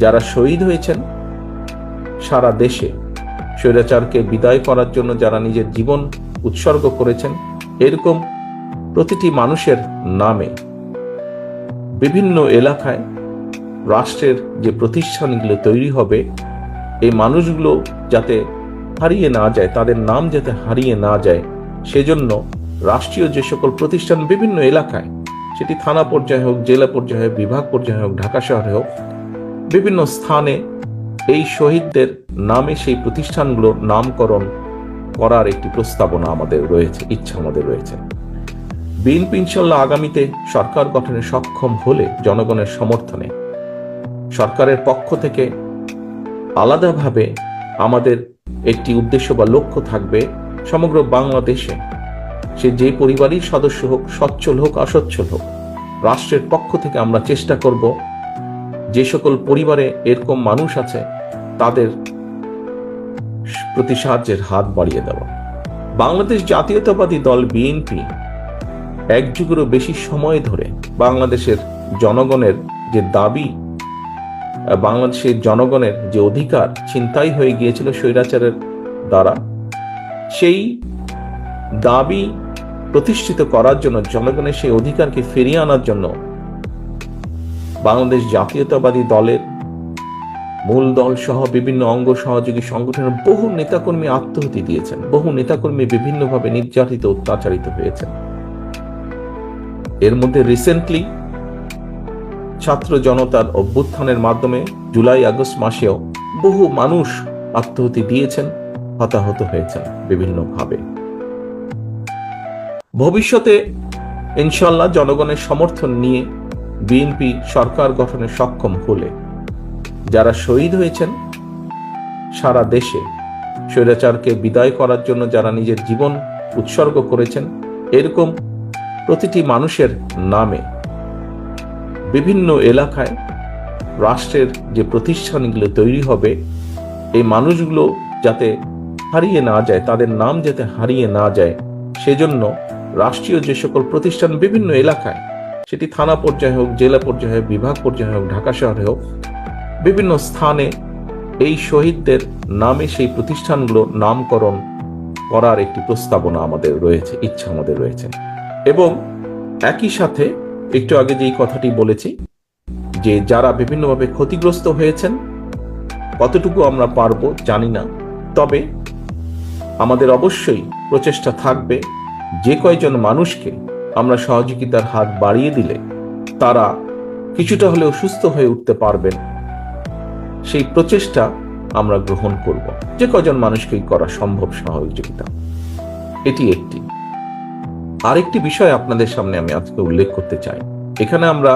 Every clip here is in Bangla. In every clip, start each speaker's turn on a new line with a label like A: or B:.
A: যারা শহীদ হয়েছেন সারা দেশে, স্বৈরাচারকে বিদায় করার জন্য যারা নিজের জীবন উৎসর্গ করেছেন, এরকম প্রতিটি মানুষের নামে বিভিন্ন এলাকায় রাষ্ট্রের যে প্রতিষ্ঠানগুলো তৈরি হবে, এই মানুষগুলো যাতে হারিয়ে না যায়, তাদের নাম যাতে হারিয়ে না যায়, সেজন্য রাষ্ট্রীয় যে সকল প্রতিষ্ঠান বিভিন্ন এলাকায়, সেটি থানা পর্যায়ে হোক, জেলা পর্যায়ে হোক, বিভাগ পর্যায়ে হোক, ঢাকা শহরে হোক, বিভিন্ন স্থানে এই শহীদদের নামে সেই প্রতিষ্ঠানগুলো নামকরণ করার একটি প্রস্তাবনা আমাদের রয়েছে, ইচ্ছা আমাদের রয়েছে। বিএনপি ইনশাল্লাহ আগামীতে সরকার গঠনে সক্ষম হলে জনগণের সমর্থনে সরকারের পক্ষ থেকে আলাদাভাবে আমাদের একটি উদ্দেশ্য বা লক্ষ্য থাকবে, সমগ্র বাংলাদেশে সে যে পরিবারই সদস্য হোক, সচ্ছল হোক, অসচ্ছল হোক, রাষ্ট্রের পক্ষ থেকে আমরা চেষ্টা করব যে সকল পরিবারে এরকম মানুষ আছে তাদের প্রতি সাহায্যের হাত বাড়িয়ে দেওয়া। বাংলাদেশ জাতীয়তাবাদী দল বিএনপি এক যুগেরও বেশি সময় ধরে বাংলাদেশের জনগণের যে দাবি, বাংলাদেশের জনগণের যে অধিকার ছিনতাই হয়ে গিয়েছিল স্বৈরাচারের দ্বারা, সেই দাবি প্রতিষ্ঠিত করার জন্য, জনগণের সেই অধিকারকে ফিরিয়ে আনার জন্য বাংলাদেশ জাতীয়তাবাদী দলের মূল দল সহ বিভিন্ন অঙ্গ সহযোগী সংগঠনের বহু নেতাকর্মী আত্মহতি দিয়েছেন, বহু নেতাকর্মী বিভিন্নভাবে নির্যাতিত, অত্যাচারিত হয়েছেন। এর মধ্যে রিসেন্টলি ছাত্র জনতার অভ্যুত্থানের মাধ্যমে জুলাই আগস্ট মাসেও বহু মানুষ আত্মহতি দিয়েছেন, হতাহত হয়েছেন বিভিন্নভাবে। ভবিষ্যতে ইনশাল্লাহ জনগণের সমর্থন নিয়ে বিএনপি সরকার গঠনে সক্ষম হলে যারা শহীদ হয়েছেন সারা দেশে, স্বৈরাচারকে বিদায় করার জন্য যারা নিজের জীবন উৎসর্গ করেছেন, এরকম প্রতিটি মানুষের নামে বিভিন্ন এলাকায় রাষ্ট্রের যে প্রতিষ্ঠানগুলো তৈরি হবে, এই মানুষগুলো যাতে হারিয়ে না যায়, তাদের নাম যাতে হারিয়ে না যায়, সেজন্য রাষ্ট্রীয় যে সকল প্রতিষ্ঠান বিভিন্ন এলাকায়, সেটি থানা পর্যায়ে হোক, জেলা পর্যায়ে হোক, বিভাগ পর্যায়ে হোক, ঢাকা শহরে হোক, বিভিন্ন স্থানে এই শহীদদের নামে সেই প্রতিষ্ঠানগুলো নামকরণ করার একটি প্রস্তাবনা আমাদের রয়েছে, ইচ্ছা আমাদের রয়েছে। এবং একই সাথে একটু আগে যেই কথাটি বলেছি যে যারা বিভিন্নভাবে ক্ষতিগ্রস্ত হয়েছেন, কতটুকু আমরা পারবো জানি না, তবে আমাদের অবশ্যই প্রচেষ্টা থাকবে যে কয়জন মানুষকে আমরা সহযোগিতার হাত বাড়িয়ে দিলে তারা কিছুটা হলেও সুস্থ হয়ে উঠতে পারবেন, সেই প্রচেষ্টা আমরা গ্রহণ করব। যে কয়জন মানুষকেই করা সম্ভব সহযোগিতা, এটি একটি। আরেকটি বিষয় আপনাদের সামনে আমি আজকে উল্লেখ করতে চাই। এখানে আমরা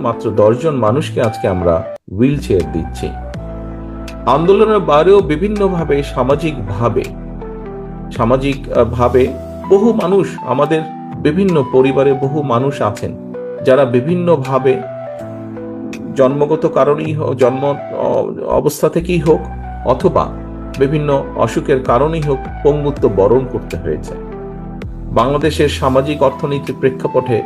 A: মাত্র 10 জন মানুষকে আজকে আমরা হুইল চেয়ার দিচ্ছি। আন্দোলনের বাইরেও বিভিন্নভাবে সামাজিকভাবে বহু মানুষ, আমাদের বিভিন্ন পরিবারে বহু মানুষ আছেন যারা বিভিন্নভাবে জন্মগত কারণেই হোক, জন্ম অবস্থা থেকেই হোক, অথবা বিভিন্ন অসুখের কারণেই হোক, পঙ্গুত্ব বরণ করতে হয়েছে। বাংলাদেশের সামাজিক অর্থনীতির প্রেক্ষাপটে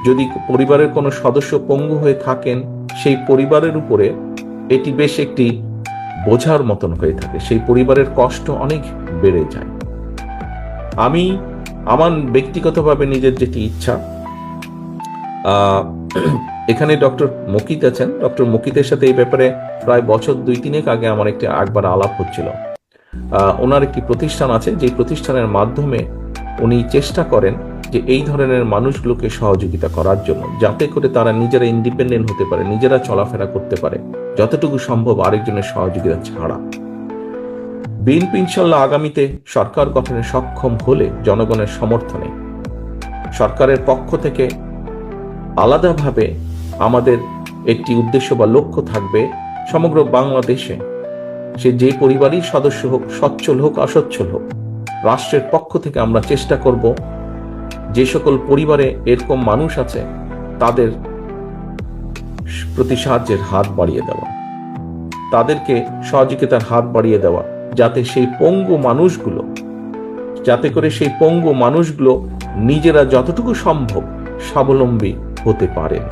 A: যদি পরিবারের কোনো সদস্য পঙ্গু হয়ে থাকেন, সেই পরিবারের উপরে এটি বেশ একটি বোঝার মতন হয়ে থাকে, সেই পরিবারের কষ্ট অনেক বেড়ে যায়। আমি আমার ব্যক্তিগতভাবে নিজের যেটি ইচ্ছা, এখানে ডক্টর মকিত আছেন, ডক্টর মকিতের সাথে এই ব্যাপারে প্রায় বছর 2-3 আগে আমার একবার আলাপ হচ্ছিল। ওনার একটি প্রতিষ্ঠান আছে, যে প্রতিষ্ঠানের মাধ্যমে উনি চেষ্টা করেন যে এই ধরনের মানুষগুলোকে সহযোগিতা করার জন্য, যাতে করে তারা নিজেরা ইন্ডিপেন্ডেন্ট হতে পারে, নিজেরা চলাফেরা করতে পারে, যতটুকু সম্ভব আরেকজনের সহযোগিতা ছাড়া। বিএনপি ইনশাল্লাহ আগামীতে সরকার গঠনে সক্ষম হলে জনগণের সমর্থনে সরকারের পক্ষ থেকে আলাদাভাবে আমাদের একটি উদ্দেশ্য বা লক্ষ্য থাকবে, সমগ্র বাংলাদেশে সে যে পরিবারই সদস্য হোক, সচ্ছল হোক, অসচ্ছল হোক, রাষ্ট্রের পক্ষ থেকে আমরা চেষ্টা করব যে সকল পরিবারে এরকম মানুষ আছে তাদের প্রতি সাহায্যের হাত বাড়িয়ে দেওয়া, তাদেরকে সহযোগিতার হাত বাড়িয়ে দেওয়া, যাতে করে সেই পঙ্গু মানুষগুলো নিজেরা যতটুকু সম্ভব স্বাবলম্বী হতে পারেন।